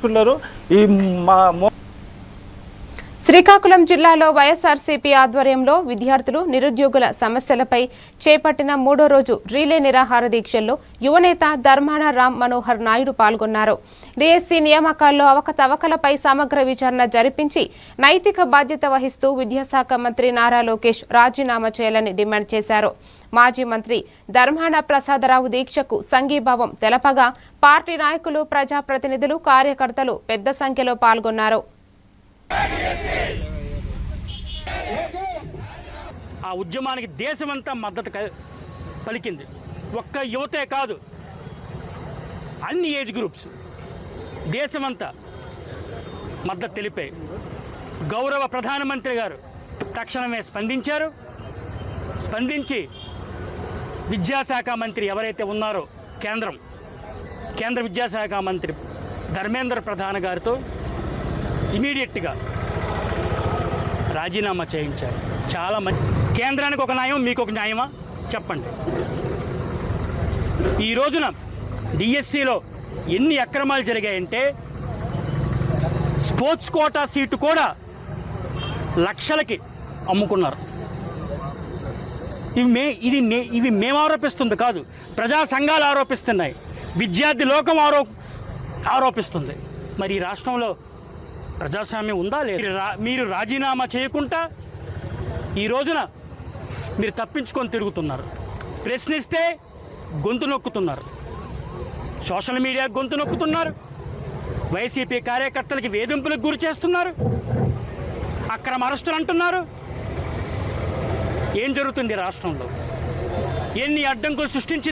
పట్టించుకున్నారు. ఈ శ్రీకాకుళం జిల్లాలో వైఎస్ఆర్సీపీ ఆధ్వర్యంలో విద్యార్థులు నిరుద్యోగుల సమస్యలపై చేపట్టిన 3వ రోజు రీలే నిరాహార దీక్షల్లో యువనేత ధర్మాన రామ్ మనోహర్ నాయుడు పాల్గొన్నారు. డిఎస్సి నియామకాల్లో అవకతవకలపై సమగ్ర విచారణ జరిపించి నైతిక బాధ్యత వహిస్తూ విద్యాశాఖ మంత్రి నారా లోకేష్ రాజీనామా చేయాలని డిమాండ్ చేశారు. మాజీ మంత్రి ధర్మాన ప్రసాదరావు దీక్షకు సంఘీభావం తెలపగా పార్టీ నాయకులు, ప్రజాప్రతినిధులు, కార్యకర్తలు పెద్ద సంఖ్యలో పాల్గొన్నారు. ఆ ఉద్యమానికి దేశమంతా మద్దతు పలికింది. ఒక్క యువతే కాదు, అన్ని ఏజ్ గ్రూప్స్ దేశమంతా మద్దతు తెలిపాయి. గౌరవ ప్రధానమంత్రి గారు తక్షణమే స్పందించారు. స్పందించి విద్యాశాఖ మంత్రి ఎవరైతే ఉన్నారో కేంద్ర విద్యాశాఖ మంత్రి ధర్మేంద్ర ప్రధాన్ గారితో ఇమీడియట్గా రాజీనామా చేయించారు. చాలా మంది కేంద్రానికి ఒక న్యాయం, మీకు ఒక న్యాయమా చెప్పండి. ఈ రోజున డిఎస్సిలో ఎన్ని అక్రమాలు జరిగాయంటే స్పోర్ట్స్ కోటా సీటు కూడా లక్షలకి అమ్ముకున్నారు. ఇవి మేము ఆరోపిస్తుంది కాదు, ప్రజా సంఘాలు ఆరోపిస్తున్నాయి, విద్యార్థి లోకం ఆరోపిస్తుంది. మరి ఈ రాష్ట్రంలో ప్రజాస్వామ్యం ఉందా లేదు? మీరు రాజీనామా చేయకుండా ఈ రోజున మీరు తప్పించుకొని తిరుగుతున్నారు. ప్రశ్నిస్తే గొంతు నొక్కుతున్నారు, సోషల్ మీడియా గొంతు నొక్కుతున్నారు, వైసీపీ కార్యకర్తలకి వేధింపులకు గురి చేస్తున్నారు, అక్రమ అరెస్టులు అంటున్నారు. ఏం జరుగుతుంది రాష్ట్రంలో? ఎన్ని అడ్డంకులు సృష్టించి